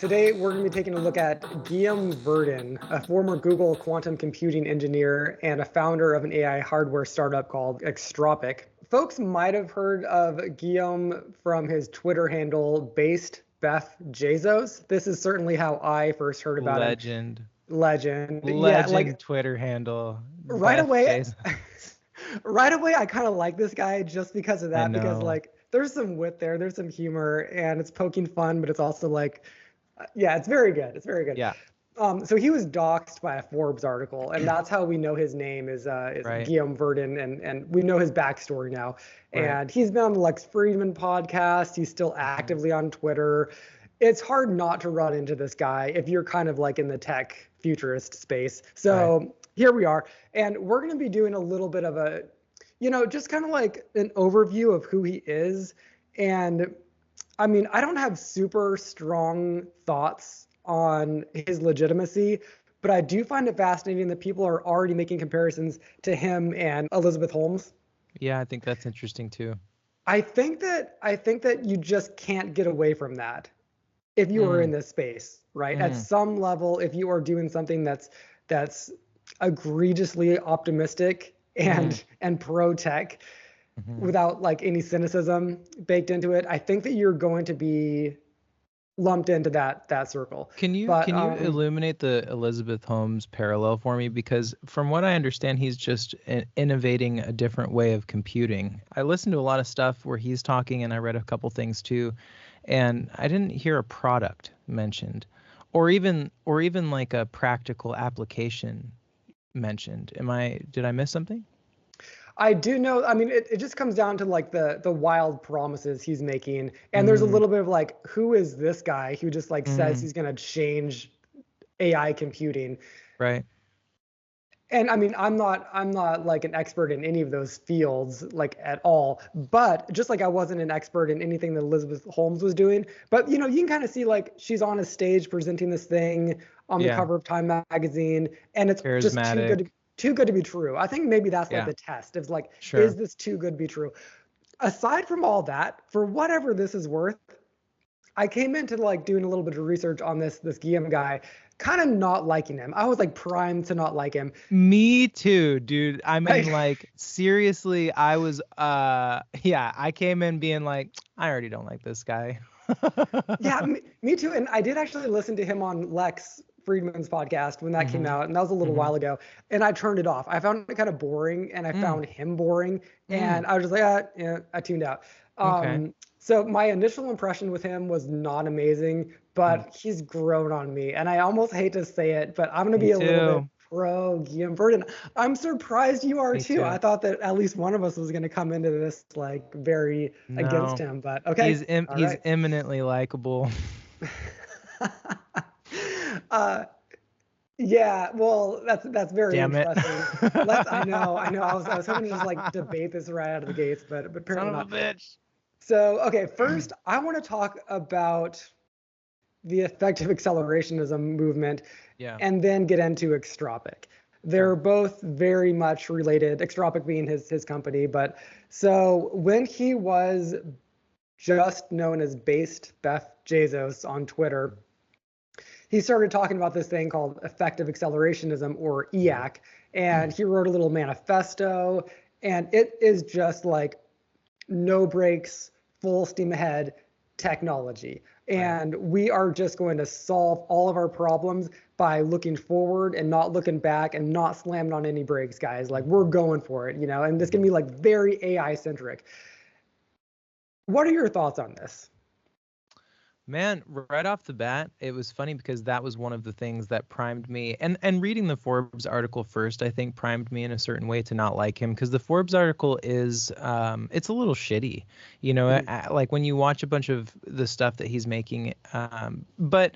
Today, we're going to be taking a look at Guillaume Verdon, a former Google quantum computing engineer and a founder of an AI hardware startup called Extropic. Folks might have heard of Guillaume from his Twitter handle, based Beff Jezos. This is certainly how I first heard about him. Legend. Yeah, like Twitter handle. Right away. Right away, I kind of like this guy just because of that. Because like, there's some wit there, there's some humor, and it's poking fun, but it's also like, yeah, it's very good. It's very good. Yeah. So he was doxxed by a Forbes article, and that's how we know his name is right. Guillaume Verdon, and we know his backstory now. Right. And he's been on the Lex Fridman podcast. He's still actively on Twitter. It's hard not to run into this guy if you're kind of like in the tech futurist space. So here we are, and we're going to be doing a little bit of a, just kind of like an overview of who he is. And I mean, I don't have super strong thoughts on his legitimacy, but I do find it fascinating that people are already making comparisons to him and Elizabeth Holmes. Yeah, I think that's interesting too. I think that you just can't get away from that if you are in this space, right? At some level, if you are doing something that's egregiously optimistic and pro tech, without like any cynicism baked into it, I think that you're going to be lumped into that circle. Can you illuminate the Elizabeth Holmes parallel for me? Because from what I understand, he's just innovating a different way of computing. I listened to a lot of stuff where he's talking, and I read a couple things too, and I didn't hear a product mentioned, or even like a practical application mentioned. Did I miss something? I do know, I mean, it just comes down to like the wild promises he's making. And there's a little bit of like, who is this guy who just like says he's going to change AI computing? Right. And I mean, I'm not like an expert in any of those fields like at all, but just like I wasn't an expert in anything that Elizabeth Holmes was doing, but you can kind of see like she's on a stage presenting this thing on the cover of Time magazine, and it's just too good to be true. I think maybe that's like the test. It's like, is this too good to be true? Aside from all that, for whatever this is worth, I came into like doing a little bit of research on this Guillaume guy, kind of not liking him. I was like primed to not like him. Me too, dude. I mean, like seriously, I was I came in being like, I already don't like this guy. Yeah, me too. And I did actually listen to him on Lex Fridman's podcast when that came out, and that was a little while ago, and I turned it off. I found it kind of boring, and I found him boring, and I was just like, I tuned out. So my initial impression with him was not amazing, but he's grown on me, and I almost hate to say it, but I'm going to be a little bit pro Guillaume Verdon. I'm surprised you are too. I thought that at least one of us was going to come into this like very against him, but okay. He's eminently likable. Yeah, well, that's very interesting. I know. I was hoping to just like debate this right out of the gates, but apparently not. Son of a bitch. So, okay, first I want to talk about the effective accelerationism movement, and then get into Extropic. They're both very much related. Extropic being his company, but so when he was just known as based Beff Jezos on Twitter, he started talking about this thing called effective accelerationism, or EAC, and he wrote a little manifesto, and it is just like no brakes, full steam ahead technology. And we are just going to solve all of our problems by looking forward and not looking back and not slamming on any brakes, guys. Like, we're going for it, and this can be like very AI centric. What are your thoughts on this? Man, right off the bat, it was funny because that was one of the things that primed me. And reading the Forbes article first, I think primed me in a certain way to not like him, because the Forbes article is, it's a little shitty, like when you watch a bunch of the stuff that he's making. But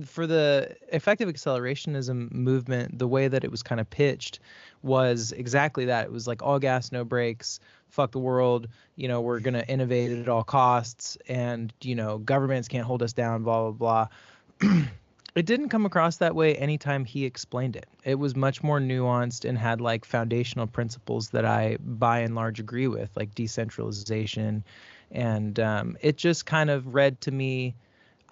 for the effective accelerationism movement, the way that it was kind of pitched was exactly that. It was like all gas, no brakes. Fuck the world, we're going to innovate at all costs, and, governments can't hold us down, blah, blah, blah. It didn't come across that way anytime he explained it. It was much more nuanced and had like foundational principles that I by and large agree with, like decentralization. And it just kind of read to me,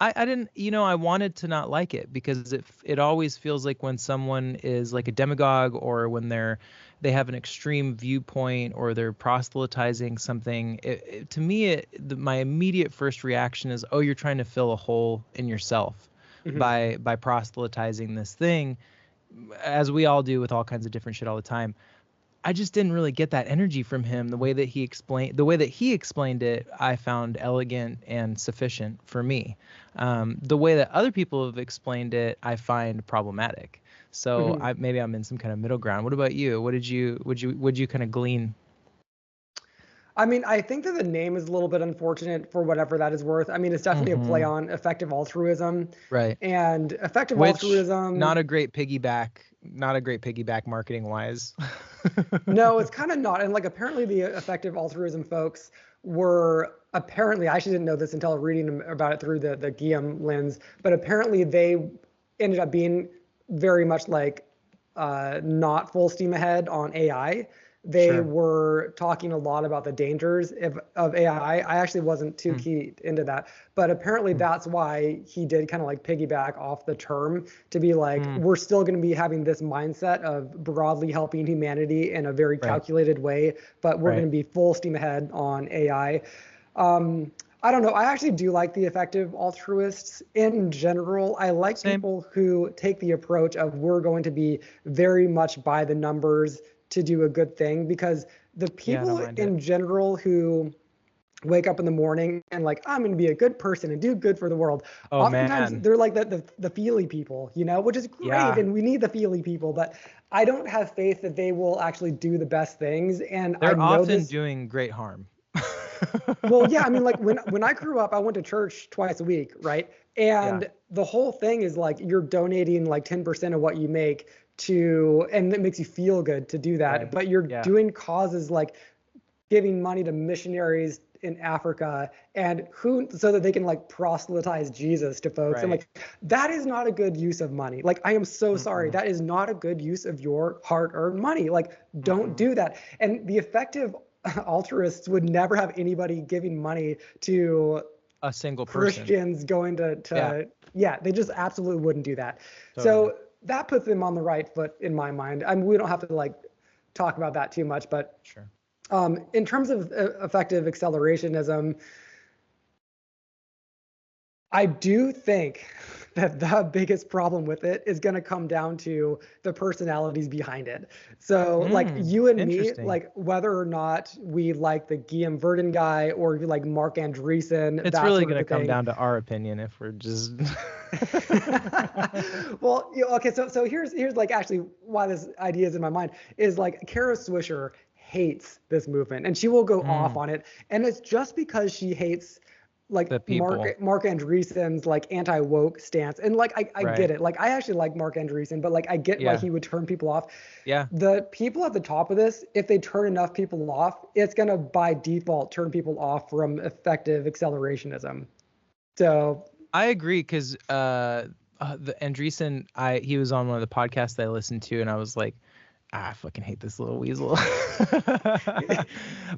I didn't, I wanted to not like it because it always feels like when someone is like a demagogue, or when they have an extreme viewpoint, or they're proselytizing something, to me, my immediate first reaction is, oh, you're trying to fill a hole in yourself by proselytizing this thing, as we all do with all kinds of different shit all the time. I just didn't really get that energy from him. The way that he explained it, I found elegant and sufficient for me. The way that other people have explained it, I find problematic. So maybe I'm in some kind of middle ground. What about you? Would you kind of glean? I mean, I think that the name is a little bit unfortunate for whatever that is worth. I mean, it's definitely a play on effective altruism. Right. And effective altruism. Not a great piggyback marketing wise. No, it's kind of not. And like, apparently the effective altruism folks were I actually didn't know this until reading about it through the Guillaume lens, but apparently they ended up being very much like not full steam ahead on AI. They were talking a lot about the dangers of AI. I actually wasn't too keyed into that, but apparently that's why he did kind of like piggyback off the term to be like, we're still going to be having this mindset of broadly helping humanity in a very calculated way, but we're going to be full steam ahead on AI. I don't know. I actually do like the effective altruists in general. I like people who take the approach of we're going to be very much by the numbers to do a good thing, because the people in general who wake up in the morning and like, I'm going to be a good person and do good for the world. Oftentimes they're like the feely people, which is great. And we need the feely people, but I don't have faith that they will actually do the best things. And they're often doing great harm. Well, yeah, I mean, like when I grew up, I went to church twice a week, right? And the whole thing is like you're donating like 10% of what you make and it makes you feel good to do that. But you're doing causes like giving money to missionaries in Africa so that they can like proselytize Jesus to folks. And like, that is not a good use of money. Like, I am so sorry. That is not a good use of your hard-earned money. Like, don't do that. And the effective altruists would never have anybody giving money to a single person. Christians going to they just absolutely wouldn't do that. Totally. So that puts them on the right foot in my mind. I mean, we don't have to like talk about that too much, but in terms of effective accelerationism, I do think that the biggest problem with it is going to come down to the personalities behind it. So like you and me, like whether or not we like the Guillaume Verdon guy or you like Mark Andreessen, it's really going to come down to our opinion if we're just. Well, okay. So here's like actually why this idea is in my mind is like Kara Swisher hates this movement and she will go off on it. And it's just because she hates like Mark Andreessen's like anti-woke stance. And like, I get it. Like, I actually like Mark Andreessen, but like, I get why he would turn people off. Yeah. The people at the top of this, if they turn enough people off, it's going to by default turn people off from effective accelerationism. So I agree. Cause, the Andreessen, he was on one of the podcasts that I listened to and I was like, I fucking hate this little weasel.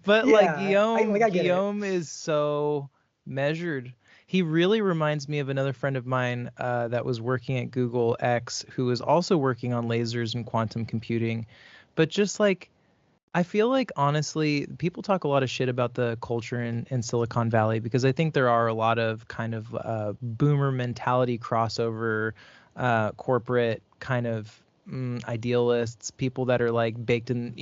But like Guillaume is so measured. He really reminds me of another friend of mine that was working at Google X, who was also working on lasers and quantum computing. But just like, I feel like honestly, people talk a lot of shit about the culture in Silicon Valley because I think there are a lot of kind of boomer mentality crossover, corporate kind of idealists, people that are like baked in,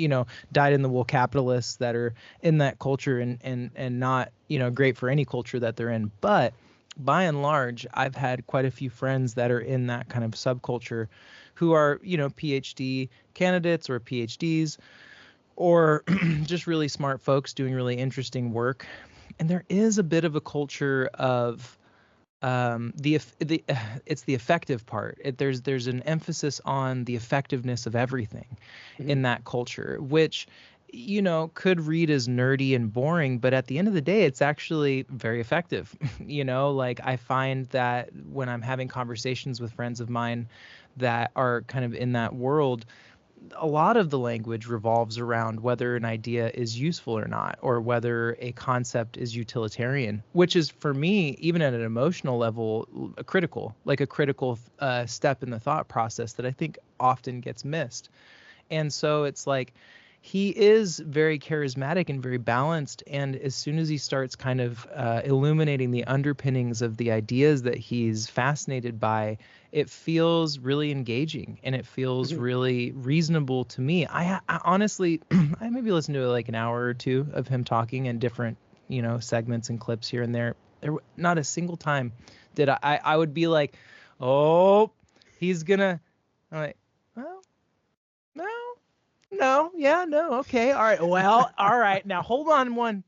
dyed in the wool capitalists that are in that culture and not, great for any culture that they're in. But by and large, I've had quite a few friends that are in that kind of subculture who are, PhD candidates or PhDs or just really smart folks doing really interesting work. And there is a bit of a culture of it's the effective part. There's an emphasis on the effectiveness of everything in that culture, which could read as nerdy and boring, but at the end of the day, it's actually very effective. Like I find that when I'm having conversations with friends of mine that are kind of in that world, a lot of the language revolves around whether an idea is useful or not, or whether a concept is utilitarian, which is, for me, even at an emotional level, a critical step in the thought process that I think often gets missed. And so it's like, he is very charismatic and very balanced. And as soon as he starts kind of illuminating the underpinnings of the ideas that he's fascinated by, it feels really engaging and it feels really reasonable to me. I honestly, I maybe listened to like an hour or two of him talking and different, segments and clips here and there. Not a single time did I would be like, oh, he's gonna, I'm like, well, no. No, yeah, no, okay, all right, well, all right, now hold on one.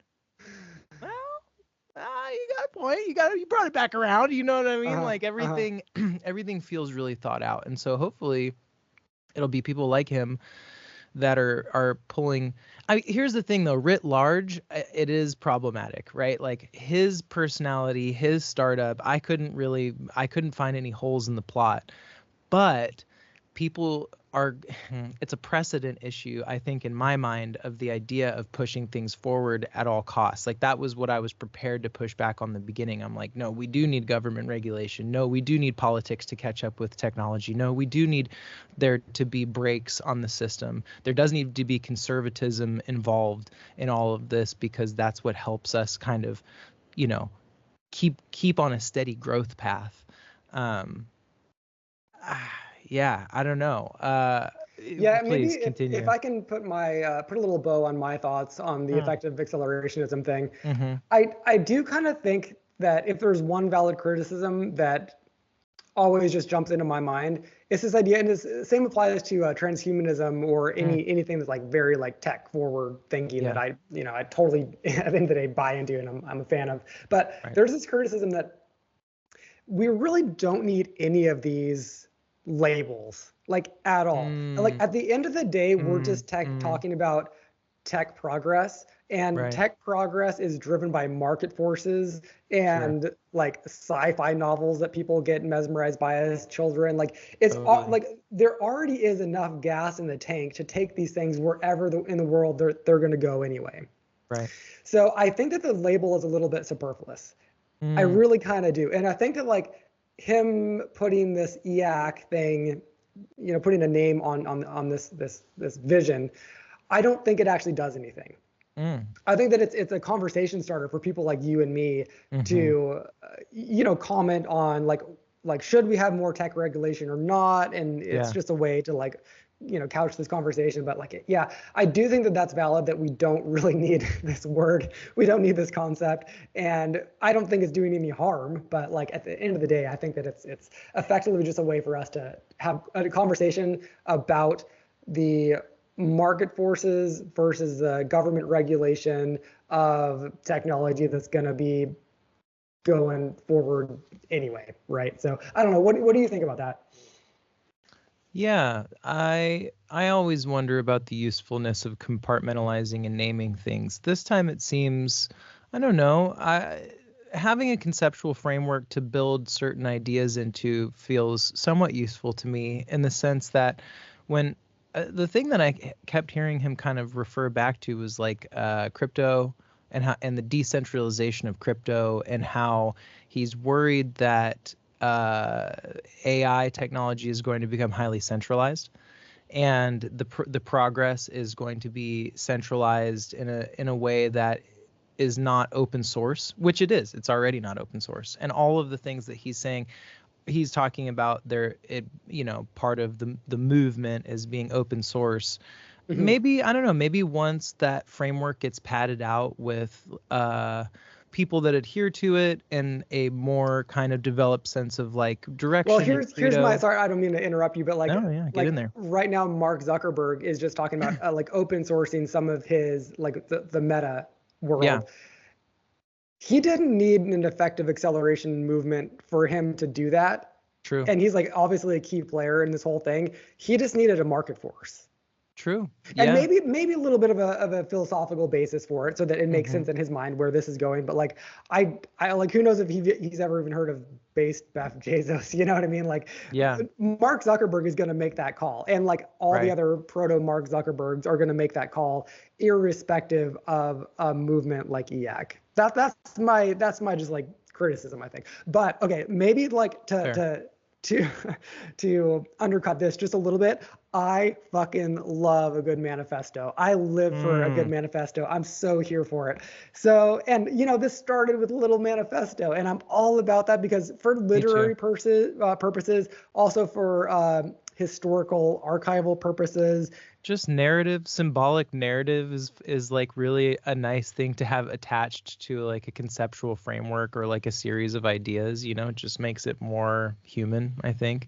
Well, you got a point. You brought it back around. You know what I mean? Like everything, everything feels really thought out, and so hopefully, it'll be people like him that are pulling. Here's the thing, though. Writ large, it is problematic, right? Like his personality, his startup. I couldn't find any holes in the plot, but it's a precedent issue, I think, in my mind, of the idea of pushing things forward at all costs. Like that was what I was prepared to push back on the beginning. I'm like, no, we do need government regulation. No, we do need politics to catch up with technology. No, we do need there to be brakes on the system. There does need to be conservatism involved in all of this, because that's what helps us kind of, keep on a steady growth path. Yeah, I don't know. Yeah, please maybe continue. if I can put a little bow on my thoughts on the effective accelerationism thing, I do kind of think that if there's one valid criticism that always just jumps into my mind, it's this idea, and the same applies to transhumanism or anything that's like very like tech forward thinking that I totally at the end of the day buy into and I'm a fan of. But there's this criticism that we really don't need any of these labels like at all. Like at the end of the day, we're just talking about tech progress, and tech progress is driven by market forces and like sci-fi novels that people get mesmerized by as children. Like it's like there already is enough gas in the tank to take these things wherever in the world they're going to go anyway. Right. So I think that the label is a little bit superfluous. I really kind of do. And I think that like him putting this EAC thing, putting a name on this vision, I don't think it actually does anything. I think that it's a conversation starter for people like you and me to, comment on like should we have more tech regulation or not? And it's just a way to like, couch this conversation. But like, yeah, I do think that that's valid, that we don't really need this word. We don't need this concept. And I don't think it's doing any harm. But like at the end of the day, I think that it's effectively just a way for us to have a conversation about the market forces versus the government regulation of technology that's going to be going forward anyway, right? So I don't know. What do you think about that? Yeah, I always wonder about the usefulness of compartmentalizing and naming things. This time it seems, I don't know, having a conceptual framework to build certain ideas into feels somewhat useful to me, in the sense that when the thing that I kept hearing him kind of refer back to was like crypto and the decentralization of crypto, and how he's worried that AI technology is going to become highly centralized, and the progress is going to be centralized in a way that is not open source, which it is. It's already not open source, and all of the things that he's saying, he's talking about part of the movement as being open source. Maybe, I don't know, maybe once that framework gets padded out with people that adhere to it and a more kind of developed sense of like direction. Well, here's my, sorry, I don't mean to interrupt you, but like, get in there. Right now, Mark Zuckerberg is just talking about like open sourcing some of his, like the meta world. Yeah. He didn't need an effective acceleration movement for him to do that. True. And he's like obviously a key player in this whole thing. He just needed a market force. True. And maybe a little bit of a philosophical basis for it, so that it makes sense in his mind where this is going. But like, I like, who knows if he's ever even heard of based Beff Jezos? You know what I mean? Like, Mark Zuckerberg is going to make that call, and like all the other proto Mark Zuckerbergs are going to make that call, irrespective of a movement like EAC. That's my just like criticism, I think. But okay, maybe like to undercut this just a little bit, I fucking love a good manifesto. I live for a good manifesto. I'm so here for it. So, and this started with a little manifesto, and I'm all about that, because for literary purposes, also for historical archival purposes, just narrative, symbolic narrative is like really a nice thing to have attached to like a conceptual framework or like a series of ideas. It just makes it more human, I think.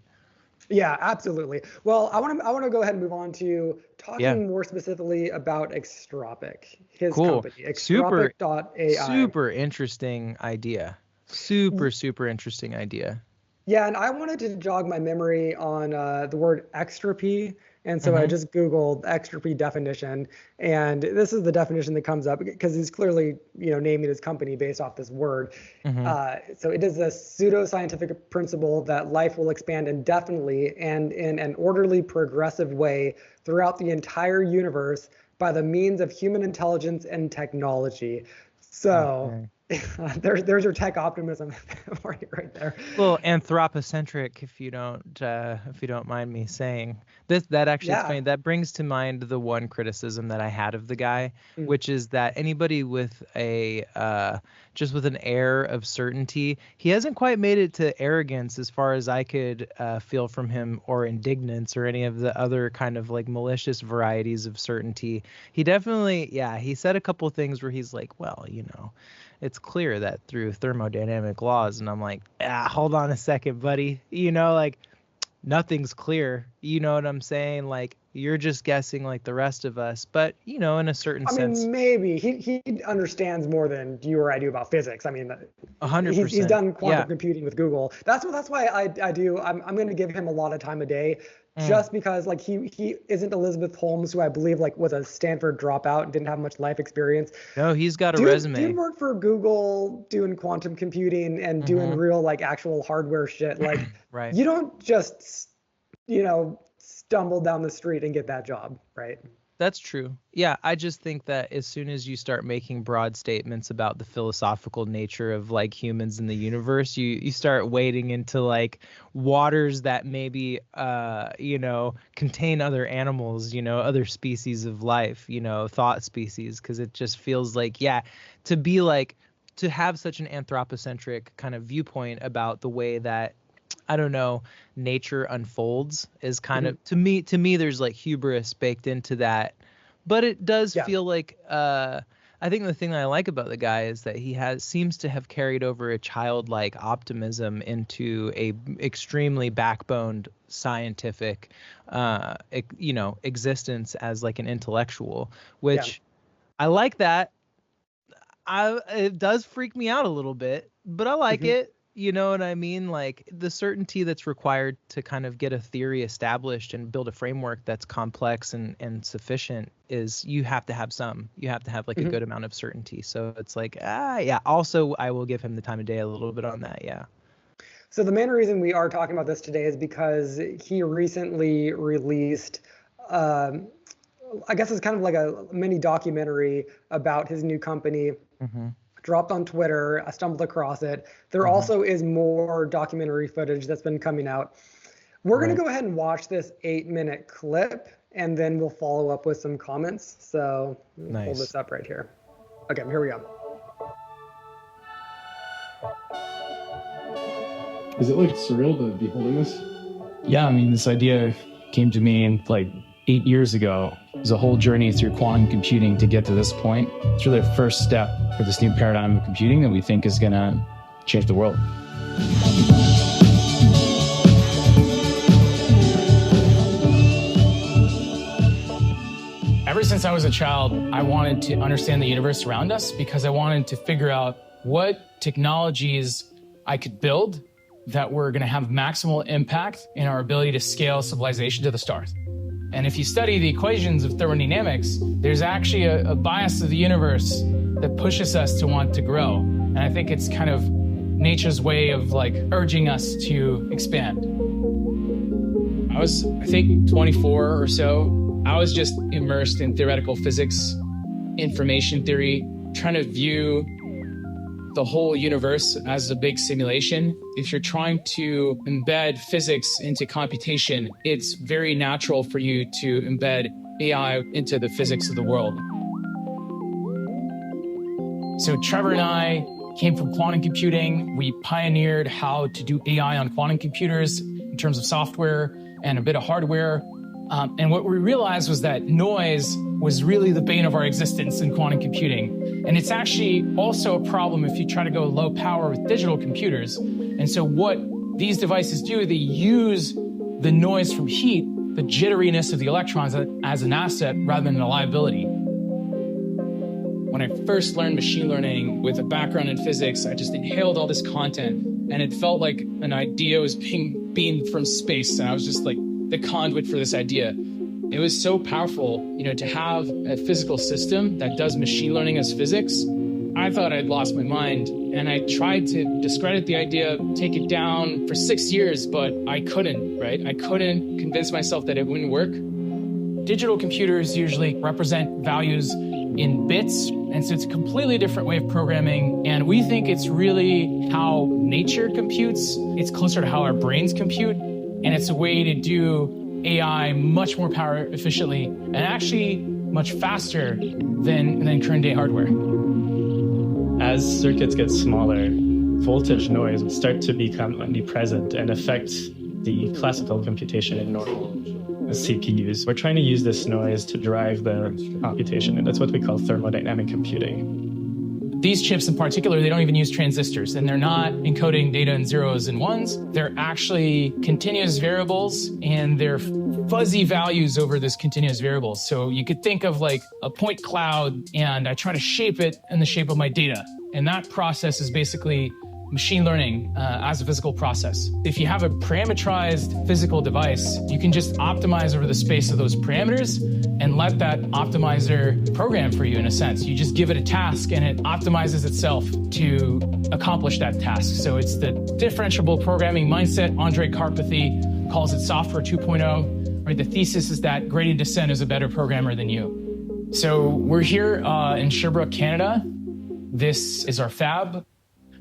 Yeah, absolutely. Well, I want to go ahead and move on to talking more specifically about Extropic, his company, Extropic.ai. Super interesting idea. Super interesting idea. Yeah, and I wanted to jog my memory on the word extropy. And so I just Googled extropy definition, and this is the definition that comes up, because he's clearly, naming his company based off this word. So it is a pseudoscientific principle that life will expand indefinitely and in an orderly, progressive way throughout the entire universe by the means of human intelligence and technology. So there's your tech optimism for you right there. A little anthropocentric, if you don't mind me saying. That actually is funny. That brings to mind the one criticism that I had of the guy, which is that anybody with just with an air of certainty, he hasn't quite made it to arrogance as far as I could feel from him, or indignance, or any of the other kind of like malicious varieties of certainty. He definitely, he said a couple of things where he's like, well, it's clear that through thermodynamic laws. And I'm like, hold on a second, buddy. Like, nothing's clear. You know what I'm saying? Like, you're just guessing like the rest of us. But, in a certain sense. I mean, maybe. He understands more than you or I do about physics. I mean, 100%. He's done quantum computing with Google. That's why I do. I'm going to give him a lot of time a day. Just because like he isn't Elizabeth Holmes, who I believe like was a Stanford dropout and didn't have much life experience. No, he's got a resume. Dude worked for Google doing quantum computing and doing real like actual hardware shit. Like you don't just stumble down the street and get that job, right? That's true. Yeah, I just think that as soon as you start making broad statements about the philosophical nature of like humans in the universe, you start wading into like waters that maybe contain other animals, other species of life, thought species, because it just feels like to have such an anthropocentric kind of viewpoint about the way that, I don't know, nature unfolds is kind of, to me there's like hubris baked into that. But it does feel like I think the thing that I like about the guy is that he seems to have carried over a childlike optimism into a extremely backboned scientific existence as like an intellectual, which I like that. It does freak me out a little bit, but I like it. You know what I mean? Like the certainty that's required to kind of get a theory established and build a framework that's complex and sufficient is you have to have like a good amount of certainty. So it's like, also I will give him the time of day a little bit on that. Yeah. So the main reason we are talking about this today is because he recently released, I guess it's kind of like a mini documentary about his new company. Dropped on Twitter. I stumbled across it. There also is more documentary footage that's been coming out. We're going to go ahead and watch this 8-minute clip, and then we'll follow up with some comments. So hold this up right here. Okay, here we go. Is it like surreal to be holding this? Yeah, I mean, this idea came to me like 8 years ago. It was a whole journey through quantum computing to get to this point. It's really the first step for this new paradigm of computing that we think is going to change the world. Ever since I was a child, I wanted to understand the universe around us because I wanted to figure out what technologies I could build that were going to have maximal impact in our ability to scale civilization to the stars. And if you study the equations of thermodynamics, there's actually a bias of the universe that pushes us to want to grow. And I think it's kind of nature's way of like urging us to expand. I was, I think, 24 or so. I was just immersed in theoretical physics, information theory, trying to view the whole universe as a big simulation. If you're trying to embed physics into computation, it's very natural for you to embed AI into the physics of the world. So Trevor and I came from quantum computing. We pioneered how to do AI on quantum computers in terms of software and a bit of hardware. And what we realized was that noise was really the bane of our existence in quantum computing. And it's actually also a problem if you try to go low power with digital computers. And so what these devices do, they use the noise from heat, the jitteriness of the electrons as an asset rather than a liability. When I first learned machine learning with a background in physics, I just inhaled all this content and it felt like an idea was being beamed from space. And I was just like the conduit for this idea. It was so powerful, to have a physical system that does machine learning as physics. I thought I'd lost my mind, and I tried to discredit the idea, take it down for 6 years, but I couldn't, right? I couldn't convince myself that it wouldn't work. Digital computers usually represent values in bits, and so it's a completely different way of programming, and we think it's really how nature computes. It's closer to how our brains compute, and it's a way to do AI much more power efficiently and actually much faster than current day hardware. As circuits get smaller, voltage noise will start to become omnipresent and affect the classical computation in normal CPUs. We're trying to use this noise to drive the computation, and that's what we call thermodynamic computing. These chips in particular, they don't even use transistors, and they're not encoding data in zeros and ones. They're actually continuous variables, and they're fuzzy values over this continuous variables. So you could think of like a point cloud, and I try to shape it in the shape of my data. And that process is basically machine learning as a physical process. If you have a parameterized physical device, you can just optimize over the space of those parameters and let that optimizer program for you in a sense. You just give it a task and it optimizes itself to accomplish that task. So it's the differentiable programming mindset. Andre Karpathy calls it software 2.0, right? The thesis is that gradient descent is a better programmer than you. So we're here in Sherbrooke, Canada. This is our fab.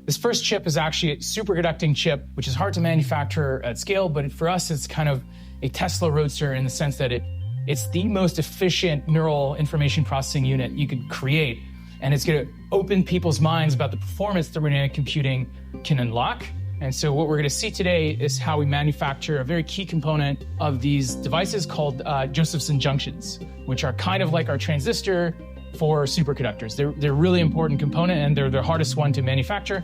This first chip is actually a superconducting chip, which is hard to manufacture at scale, but for us, it's kind of a Tesla Roadster in the sense that it's the most efficient neural information processing unit you could create. And it's going to open people's minds about the performance thermodynamic computing can unlock. And so what we're going to see today is how we manufacture a very key component of these devices called Josephson junctions, which are kind of like our transistor for superconductors. They're a really important component, and they're the hardest one to manufacture.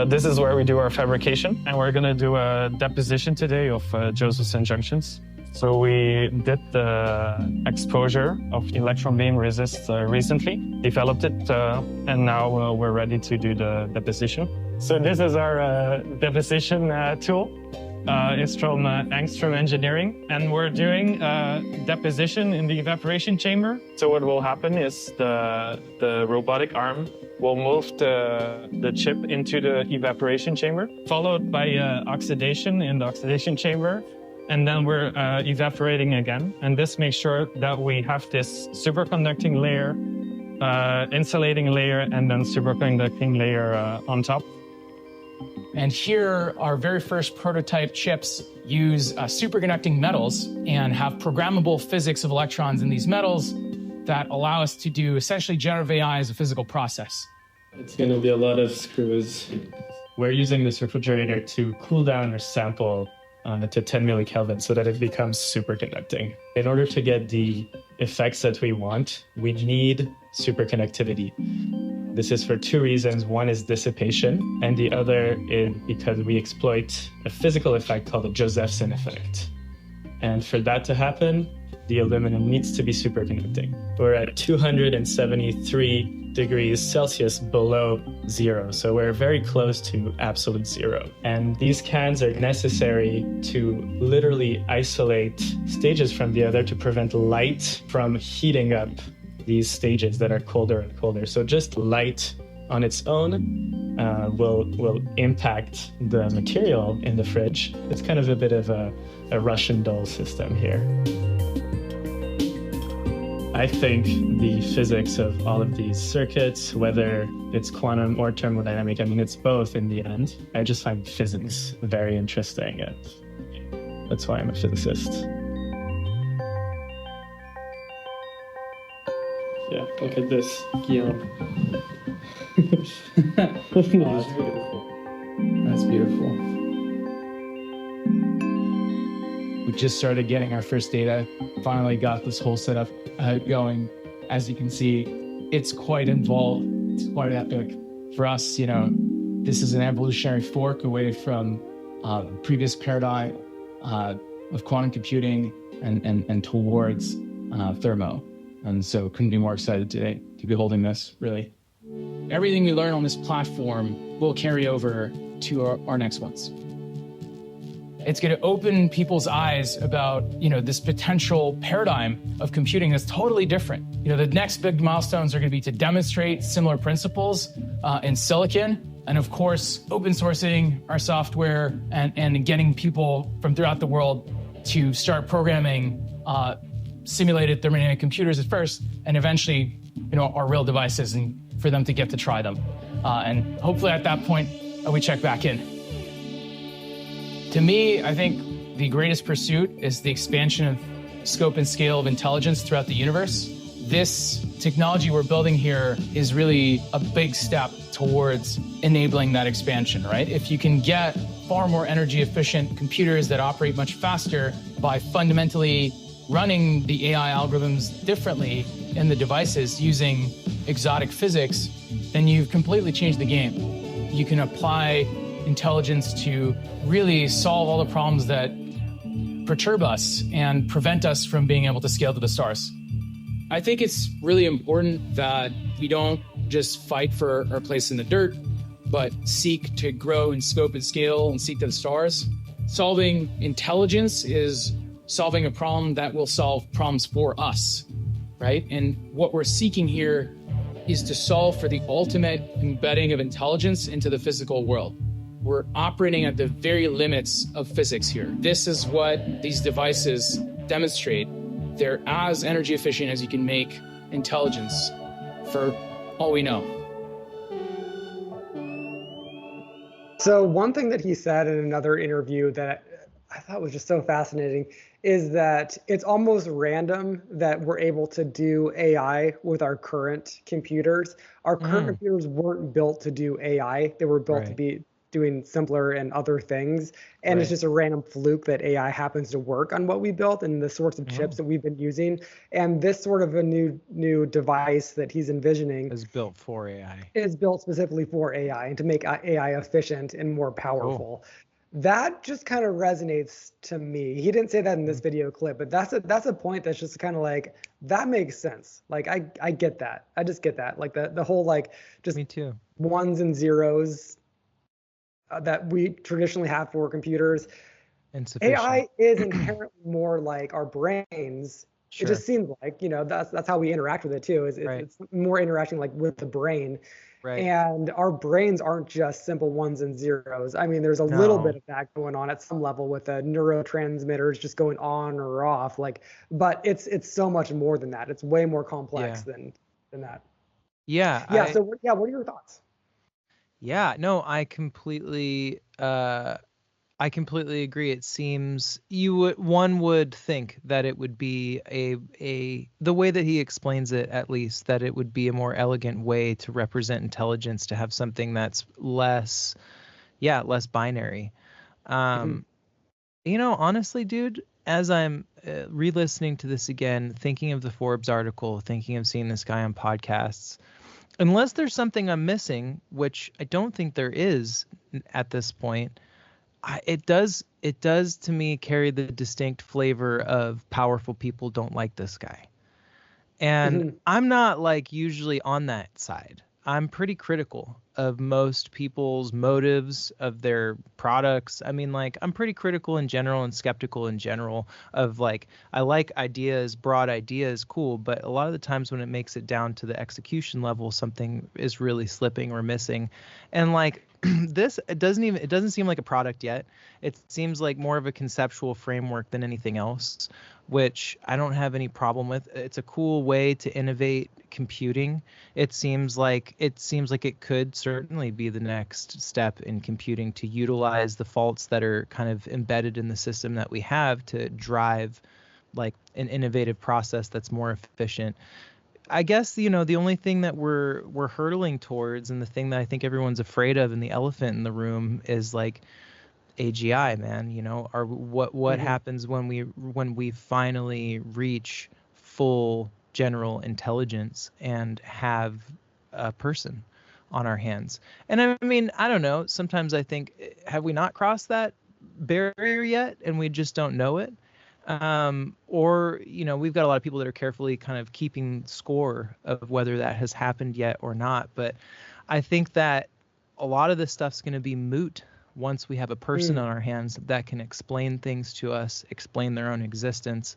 This is where we do our fabrication, and we're going to do a deposition today of Josephson junctions. So we did the exposure of electron beam resist recently, developed it, and now we're ready to do the deposition. So this is our deposition tool. It's from Angstrom Engineering, and we're doing deposition in the evaporation chamber. So what will happen is the robotic arm will move the chip into the evaporation chamber, followed by oxidation in the oxidation chamber, and then we're evaporating again. And this makes sure that we have this superconducting layer, insulating layer, and then superconducting layer on top. And here, our very first prototype chips use superconducting metals and have programmable physics of electrons in these metals that allow us to do essentially generative AI as a physical process. It's going to be a lot of screws. We're using this refrigerator to cool down our sample to 10 millikelvin so that it becomes superconducting. In order to get the effects that we want, we need superconductivity. This is for two reasons. One is dissipation, and the other is because we exploit a physical effect called the Josephson effect. And for that to happen, the aluminum needs to be superconducting. We're at 273 degrees Celsius below zero. So we're very close to absolute zero. And these cans are necessary to literally isolate stages from the other to prevent light from heating up these stages that are colder and colder. So just light on its own will impact the material in the fridge. It's kind of a bit of a Russian doll system here. I think the physics of all of these circuits, whether it's quantum or thermodynamic, I mean, it's both in the end. I just find physics very interesting, and that's why I'm a physicist. Yeah, look at this, Guillaume. Oh, that's beautiful. That's beautiful. We just started getting our first data, finally got this whole setup going. As you can see, it's quite involved. It's quite epic. For us, you know, this is an evolutionary fork away from the previous paradigm of quantum computing and towards thermo. And so couldn't be more excited today to be holding this, really. Everything we learn on this platform will carry over to our next ones. It's going to open people's eyes about, you know, this potential paradigm of computing that's totally different. You know, the next big milestones are going to be to demonstrate similar principles in silicon, and of course, open sourcing our software and getting people from throughout the world to start programming simulated thermodynamic computers at first, and eventually, you know, our real devices, and for them to get to try them. And hopefully at that point, we check back in. To me, I think the greatest pursuit is the expansion of scope and scale of intelligence throughout the universe. This technology we're building here is really a big step towards enabling that expansion, right? If you can get far more energy efficient computers that operate much faster by fundamentally running the AI algorithms differently in the devices using exotic physics, then you've completely changed the game. You can apply intelligence to really solve all the problems that perturb us and prevent us from being able to scale to the stars. I think it's really important that we don't just fight for our place in the dirt, but seek to grow in scope and scale and seek to the stars. Solving intelligence is solving a problem that will solve problems for us, right? And what we're seeking here is to solve for the ultimate embedding of intelligence into the physical world. We're operating at the very limits of physics here. This is what these devices demonstrate. They're as energy efficient as you can make intelligence, for all we know. So one thing that he said in another interview that I thought was just so fascinating is that it's almost random that we're able to do AI with our current computers. Our current computers weren't built to do AI. They were built to be doing simpler and other things. And it's just a random fluke that AI happens to work on what we built and the sorts of chips that we've been using. And this sort of a new device that he's envisioning is built for AI. Is built specifically for AI and to make AI efficient and more powerful. Cool. That just kind of resonates to me. He didn't say that in this video clip, but that's a point that's just kind of like, that makes sense. Like I get that. I just get that. Like the whole like just me too. Ones and zeros that we traditionally have for computers. AI is inherently more like our brains. Sure. It just seems like, you know, that's how we interact with it too. It's more interacting like with the brain. Right. And our brains aren't just simple ones and zeros. I mean, there's a little bit of that going on at some level with the neurotransmitters just going on or off. Like, but it's so much more than that. It's way more complex than that. Yeah. So what are your thoughts? Yeah, no, I completely agree. It seems one would think that it would be the way that he explains it, at least, that it would be a more elegant way to represent intelligence, to have something that's less binary. You know, honestly, dude, as I'm re-listening to this again, thinking of the Forbes article, thinking of seeing this guy on podcasts, unless there's something I'm missing, which I don't think there is at this point, it does to me carry the distinct flavor of powerful people don't like this guy. And I'm not like usually on that side. I'm pretty critical of most people's motives of their products. I mean, like, I'm pretty critical in general and skeptical in general of like, I like ideas, broad ideas, cool. But a lot of the times when it makes it down to the execution level, something is really slipping or missing. And like it doesn't seem like a product yet. It seems like more of a conceptual framework than anything else, which I don't have any problem with. It's a cool way to innovate computing. It seems like it could certainly be the next step in computing to utilize the faults that are kind of embedded in the system that we have to drive like an innovative process that's more efficient. I guess, the only thing that we're hurtling towards, and the thing that I think everyone's afraid of, and the elephant in the room, is like AGI, man. What happens when we finally reach full general intelligence and have a person on our hands? And I mean, I don't know. Sometimes I think, have we not crossed that barrier yet, and we just don't know it? Or we've got a lot of people that are carefully kind of keeping score of whether that has happened yet or not. But I think that a lot of this stuff's going to be moot once we have a person on our hands that can explain things to us, explain their own existence,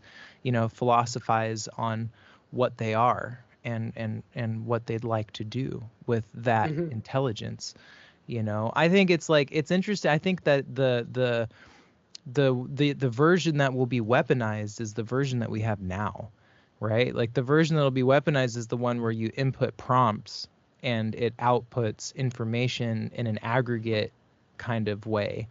philosophize on what they are and what they'd like to do with that intelligence. I think it's interesting. I think that the version that will be weaponized is the version that we have now, right? Like the version that'll be weaponized is the one where you input prompts and it outputs information in an aggregate kind of way.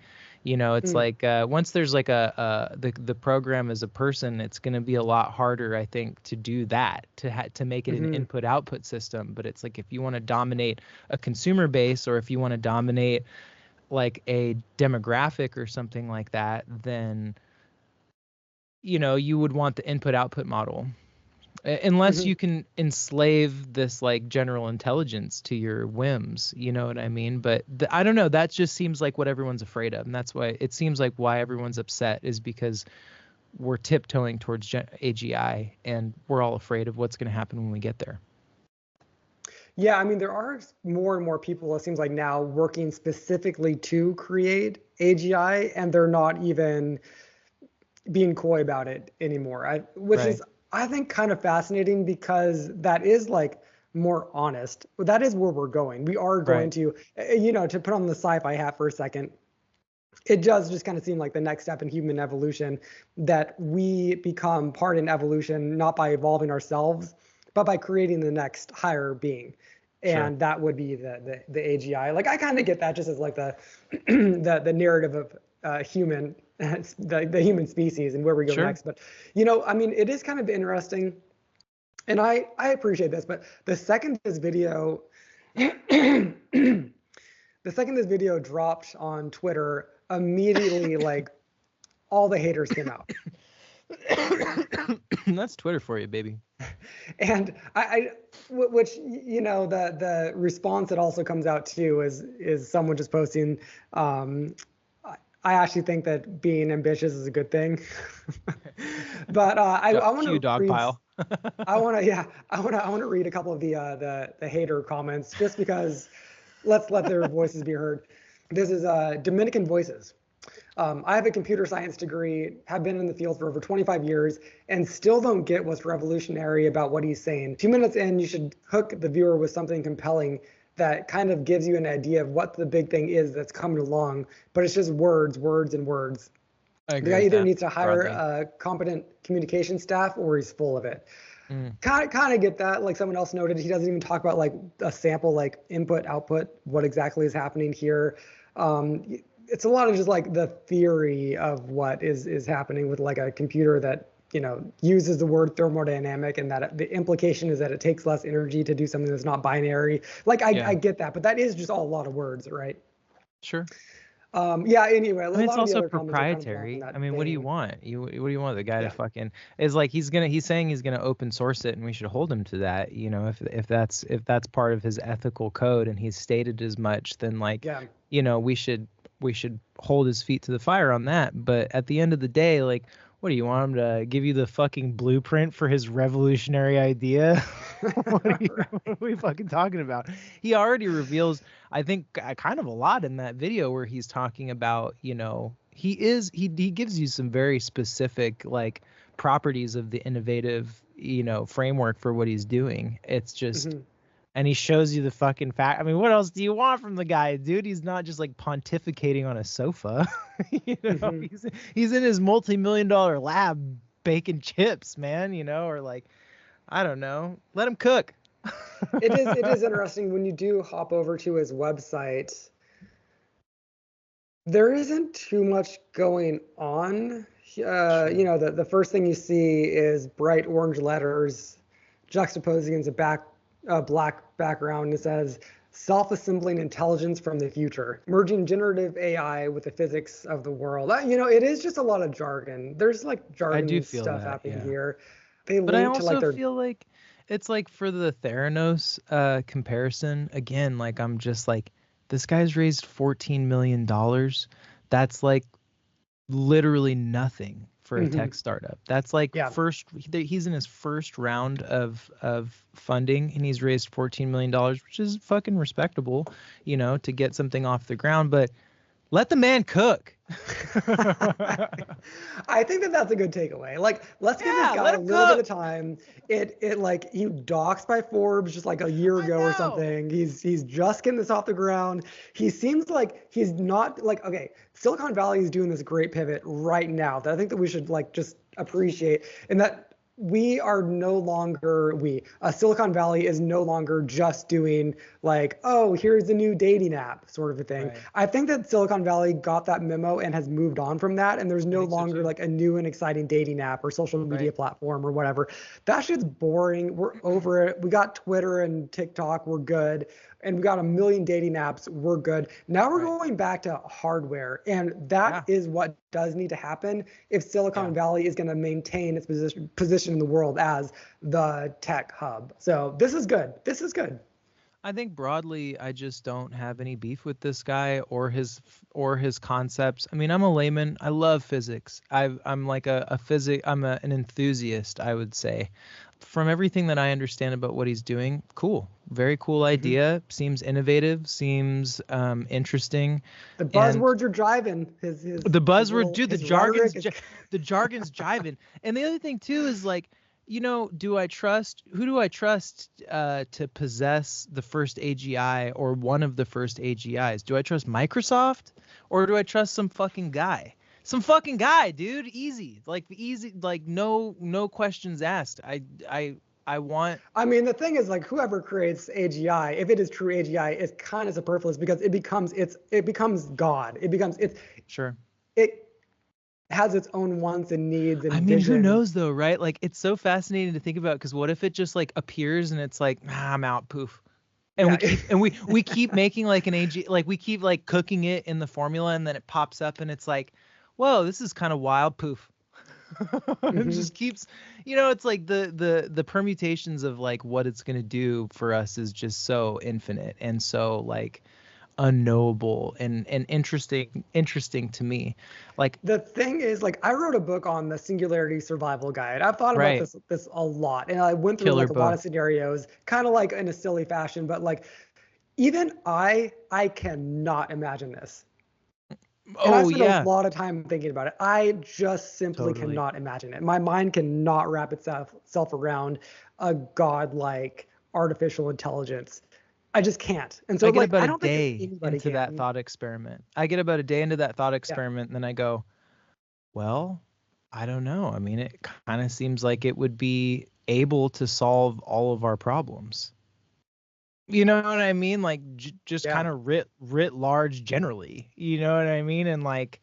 It's like once there's like the program as a person, it's going to be a lot harder, I think, to do that, to make it an input-output system. But it's like if you want to dominate a consumer base, or if you want to dominate like a demographic or something like that, then you would want the input-output model, unless you can enslave this like general intelligence to your whims, you know what I mean? But I don't know, that just seems like what everyone's afraid of, and that's why it seems like why everyone's upset is because we're tiptoeing towards AGI and we're all afraid of what's going to happen when we get there. Yeah, I mean, there are more and more people, it seems like now, working specifically to create AGI, and they're not even being coy about it anymore, which is, I think, kind of fascinating, because that is like more honest. That is where we're going. We are going to, to put on the sci-fi hat for a second, it does just kind of seem like the next step in human evolution, that we become part in evolution, not by evolving ourselves, but by creating the next higher being. And that would be the AGI. Like, I kind of get that just as like the the narrative of human, the human species and where we go next. But, I mean, it is kind of interesting. And I appreciate this, but the second this video dropped on Twitter, immediately like all the haters came out. That's Twitter for you, baby. And which the response that also comes out too is someone just posting, I actually think that being ambitious is a good thing. But I want to dog pile. I want to read a couple of the hater comments, just because let's let their voices be heard. This is Dominican Voices. I have a computer science degree, have been in the field for over 25 years, and still don't get what's revolutionary about what he's saying. 2 minutes in, you should hook the viewer with something compelling that kind of gives you an idea of what the big thing is that's coming along, but it's just words, and words. The guy either needs to hire a competent communication staff, or he's full of it. Kind of get that. Like someone else noted, he doesn't even talk about like a sample, like input, output, what exactly is happening here. It's a lot of just like the theory of what is happening with like a computer that, uses the word thermodynamic, and that the implication is that it takes less energy to do something that's not binary. Like I get that, but that is just all a lot of words, right? Sure. Anyway, I mean, it's also proprietary. I mean, what do you want? What do you want the guy to fucking is like? He's saying he's gonna open source it, and we should hold him to that. If that's part of his ethical code, and he's stated as much, then like, we should hold his feet to the fire on that. But at the end of the day, like, What do you want him to give you the fucking blueprint for his revolutionary idea? What are we fucking talking about? He already reveals, I think, kind of a lot in that video where he's talking about, he gives you some very specific like properties of the innovative, framework for what he's doing. It's just, and he shows you the fucking fact. I mean, what else do you want from the guy, dude? He's not just like pontificating on a sofa. He's in his multi-million-dollar lab baking chips, man, or like, I don't know. Let him cook. It is interesting when you do hop over to his website. There isn't too much going on. The first thing you see is bright orange letters juxtaposed against a black background. It says self-assembling intelligence from the future, merging generative AI with the physics of the world. It is just a lot of jargon. There's like jargon stuff happening here. But I also feel like it's like for the Theranos comparison, again, like I'm just like, this guy's raised $14 million. That's like literally nothing for a tech startup. That's like he's in his first round of funding and he's raised $14 million, which is fucking respectable, to get something off the ground. But let the man cook. I think that's a good takeaway. Like, let's give this guy a little bit of time. It like he doxed by Forbes just like a year ago or something. He's just getting this off the ground. He seems like he's not like, okay, Silicon Valley is doing this great pivot right now that I think that we should like just appreciate, and that we are no longer, Silicon Valley is no longer just doing like, oh, here's the new dating app sort of a thing. Right. I think that Silicon Valley got that memo and has moved on from that. And there's no longer like a new and exciting dating app or social media platform or whatever. That shit's boring. We're over it. We got Twitter and TikTok. We're good. And we got a million dating apps. We're good. Now we're going back to hardware. And that is what does need to happen if Silicon Valley is going to maintain its position in the world as the tech hub. So this is good. This is good. I think broadly, I just don't have any beef with this guy or his concepts. I mean, I'm a layman. I love physics. I'm like an enthusiast, I would say. From everything that I understand about what he's doing, cool. Very cool idea. Seems innovative. Seems interesting. The buzzwords are driving. The buzzword, dude. The jargon's jiving. And the other thing too is like, who do I trust to possess the first AGI or one of the first AGIs? Do I trust Microsoft or do I trust some fucking guy? Some fucking guy, dude. Easy, like no questions asked. I mean, the thing is, like, whoever creates AGI, if it is true AGI, is kind of superfluous because it becomes God. It has its own wants and needs and vision. Who knows though, right? Like, it's so fascinating to think about because what if it just like appears and it's like, I'm out, poof. And we keep making like an AG, like we keep like cooking it in the formula and then it pops up and it's like, whoa, this is kind of wild, poof. It just keeps, it's like the permutations of like what it's going to do for us is just so infinite and so like unknowable and interesting to me. Like, the thing is, like, I wrote a book on the singularity survival guide. I've thought about this a lot, and I went through like a lot of scenarios, kind of like in a silly fashion, but like even I cannot imagine this. And I spent a lot of time thinking about it. I just simply cannot imagine it. My mind cannot wrap itself around a godlike artificial intelligence. I just can't. And so I get about a day into that thought experiment. And then I go, well, I don't know. I mean, it kind of seems like it would be able to solve all of our problems. You know what I mean? Like just kind of writ large generally, you know what I mean? And like,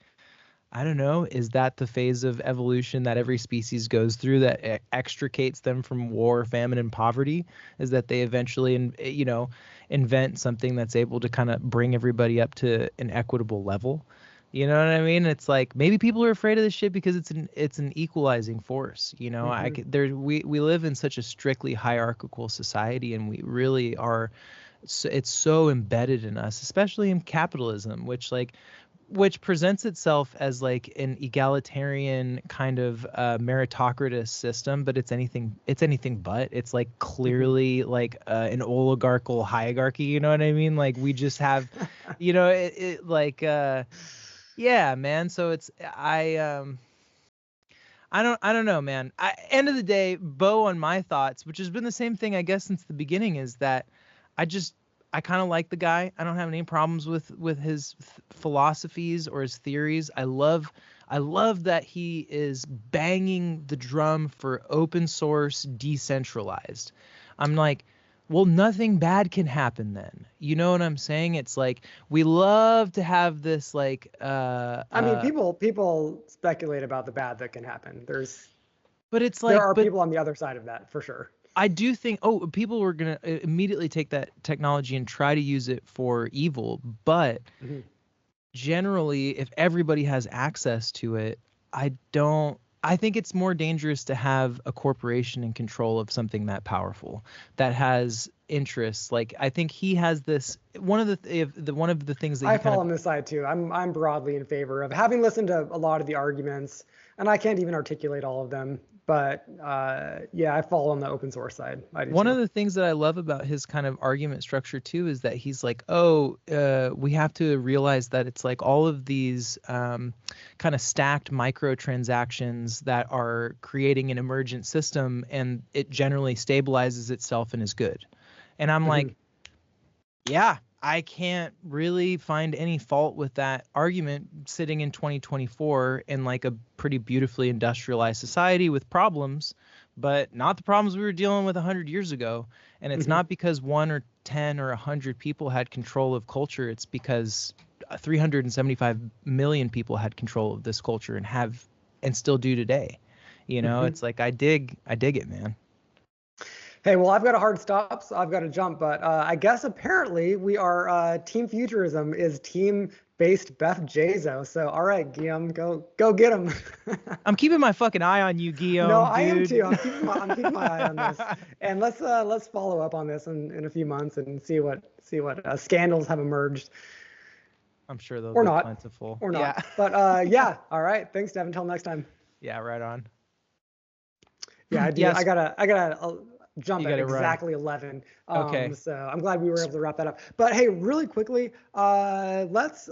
I don't know, is that the phase of evolution that every species goes through that extricates them from war, famine, and poverty? Is that they eventually, invent something that's able to kind of bring everybody up to an equitable level? You know what I mean? It's like maybe people are afraid of this shit because it's an equalizing force. We live in such a strictly hierarchical society, and we really are. It's so embedded in us, especially in capitalism, which like which presents itself as like an egalitarian kind of meritocratic system, but it's anything but. It's like clearly like an oligarchical hierarchy, you know what I mean? Like we just have, you know, yeah, man. So it's I don't know, man. End of the day, Bo, on my thoughts, which has been the same thing, I guess, since the beginning, is that I kind of like the guy. I don't have any problems with his philosophies or his theories. I love that he is banging the drum for open source, decentralized. I'm like, well, nothing bad can happen then. You know what I'm saying? It's like we love to have this like I mean, people speculate about the bad that can happen. But it's like there are people on the other side of that for sure. I do think people were going to immediately take that technology and try to use it for evil, but generally if everybody has access to it, I think it's more dangerous to have a corporation in control of something that powerful, that has interests. Like I think he has this one of the things that I fall on this side too. I'm broadly in favor of, having listened to a lot of the arguments, and I can't even articulate all of them. But yeah, I fall on the open source side. One of the things that I love about his kind of argument structure too is that he's like, we have to realize that it's like all of these kind of stacked microtransactions that are creating an emergent system, and it generally stabilizes itself and is good. And I'm like, yeah, I can't really find any fault with that argument sitting in 2024 in like a pretty beautifully industrialized society with problems, but not the problems we were dealing with 100 years ago. And it's not because 1 or 10 or 100 people had control of culture. It's because 375 million people had control of this culture and still do today. You know, it's like, I dig it, man. Hey, well, I've got a hard stop, so I've got to jump. But I guess apparently we are Team Futurism is team-based Beff Jezos. So, all right, Guillaume, go get him. I'm keeping my fucking eye on you, Guillaume. No, I am too. I'm keeping my eye on this. And let's follow up on this in a few months and see what scandals have emerged. I'm sure they'll be plentiful. Or not. Yeah. But yeah. All right. Thanks, Dev. Until next time. Yeah. Right on. Yeah, I do. Yes. I gotta jump at exactly 11. Okay. So I'm glad we were able to wrap that up. But hey, really quickly, let's